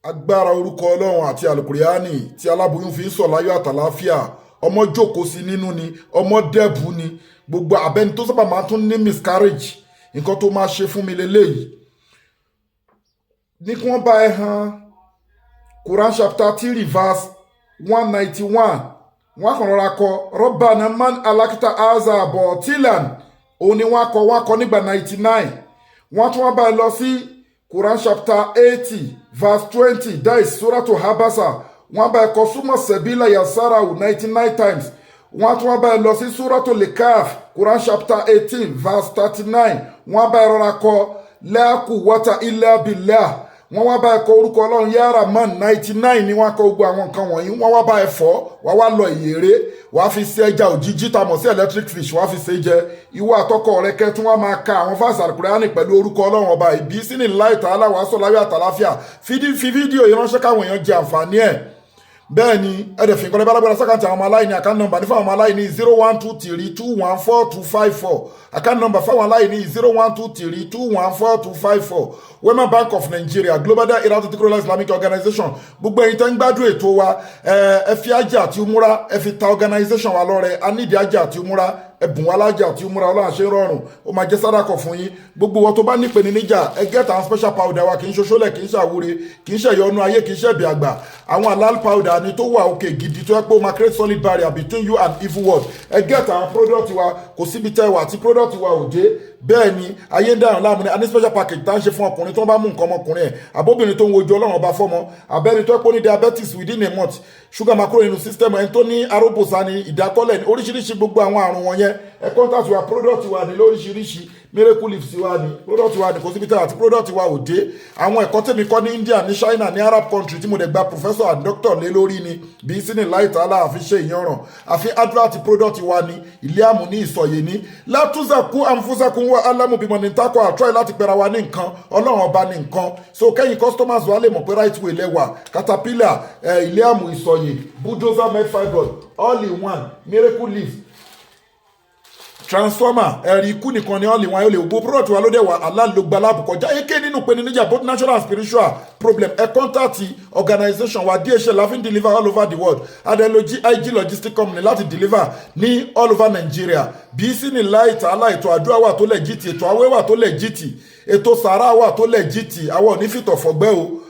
agbára orúkọ ọlọ́run àti àlùkùránì tí aláboyún fi ń sọ láyọ̀ àtàláfíà ọmọ Joko sí nínú ni ọmọ Debu ni gbogbo abẹ́ni tó sábà máa tún ní miscarriage nǹkan tó máa ṣe fún mi lélẹ́yìí ní kí wọ́n bá ẹ hàn Quran chapter 3 verse 191 wọ́n kàn rọra kọ Rabbana man alakita aza botilan òun ni wọ́n kọ nígbà 99 wọ́n tún wọ́n bá ẹ lọ sí Quran chapter 80 verse 20 that is surah to Habasa wọ́n bá ẹ kọ súnmọ́ sẹ́bílà yasarahu 99 times wọ́n tún wọ́n bá ẹ lọ sí surah to Lekaf Quran chapter 18 verse 39 wọ́n bá ẹ rọra kọ la quwwata illa billah wọ́n wá bá ẹ kọ orúkọ ọlọ́run yára man 99 ni wọ́n kọ gbogbo àwọn nǹkan wọ̀nyí wọ́n wá bá ẹ fọ́ wá wá lọ Iyare wàá fi ṣe ẹja òjijì tamọ̀ sí electric fish wàá fi ṣe jẹ ìwọ àtọkọ rẹ kẹ tún wá máa ka àwọn fásitì àlùkùránì pẹ̀lú orúkọ ọlọ́run ọba ìbí sínú láì tààlà wàá sọ láyọ̀ àtàláfíà fi fídíò yìí ránṣẹ́ káwọn èèyàn jẹ àǹfààní ẹ̀ bẹ́ẹ̀ ni ẹ̀dẹ̀fìn kọ́lẹ́ bálágbára sákàtì àwọn ọmọ aláìní àkáǹtì nọ́mbà ní fáwọn ọmọ aláìní 0123214254 àkáǹtì nọ́mbà fáwọn aláìní 0123214254 Wema Bank of Nigeria Global Dahiratu Dhikrlahi Islamic Organization gbogbo ẹ̀yin tẹ́ ń gbádùn ètò wa ẹ fi ajá àti umura ẹ fi ta organization wa lọ́rẹ a nídìí ajá àti umura ẹ̀bùn wa lájà àti umura ọlọ́run ṣe rọrùn ó máa jẹ́ sádàkọ̀ fún yín gbogbo wọn tó bá nípe ní níjà ẹ get àwọn special powder wa kì í ṣoṣólẹ̀ kì í ṣàwúre kì í ṣẹ̀yọnu ayé kì í ṣẹ̀bì àgbà àwọn halal powder ni tó wà òkè gidi tó yẹ pé ó máa create solid barrier between you and evil world ẹ get àwọn product wa kò síbi tẹ́ wà tí product wa ò dé bẹ́ẹ̀ ni ayé ń dáhùn láàmú ni a ní special package tá ń ṣe fún ọkùnrin tó bá mú nǹkan ọmọkùnrin ẹ̀ àbóbìnrin tó ń wojú ọlọ́run ọba fọ́mọ abẹ́ni tó pọ̀ ní diabetes within a month sugar máa kúrò nínú system ẹni tó ní aróbòsá ni ìdákọ́lẹ̀ ní oríṣiríṣi gbogbo àwọn àrùn wọ̀nyẹn ẹ contact wa product wa ní lóríṣiríṣi miracle leaves wa ni product wa ni kò síbi tí àti product wa ò dé àwọn ẹ̀kọ́ tèmi kọ́ ní India ní China ní Arab country tí mo dẹ̀ gba professor and doctor lé lórí ni bí sí ní láì tààlà àfi ṣe ìyanràn àfi advert product wa ni ilé àmú ní ìsọ̀yè ní látúnṣàkú àmúfúnṣàkú wa alámùbímọ ní takọ àtúráì láti pẹ̀ra wa ní nǹkan ọlọ́run ọba ní nǹkan so kẹ́yìn customers wa lè mọ̀ pé right way lẹ́wà caterpillar ilé àmú ìsọ̀yè bulldozer med fibroid all in one miracle leaves transformer ẹ̀rí ikú nìkan ni ọ̀lì wọn yóò lè gbó product wa ló dẹ̀ wà aláàlógbà lábùkọjá èké nínú pé ní níjà both natural and spiritual problem ẹ kọ́ńtàtì organisation wa DHL láfi ń deliver all over the world adeloji IG logistic company láti deliver ní all over Nigeria bí sí ní láì tààlà ètò àdúrà wà tó lẹ́jìtì ètò àwẹ̀ wà tó lẹ́jìtì ètò sàrà wà tó lẹ́jìtì àwọn onífìtọ̀ fọ̀gbẹ́ o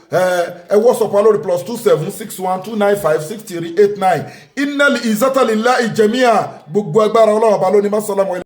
ẹ WhatsApp wa lórí +27612956389 innal izzata lillahi jami'a gbogbo agbára ọlọ́run ọba lónìí má sọ́lámù.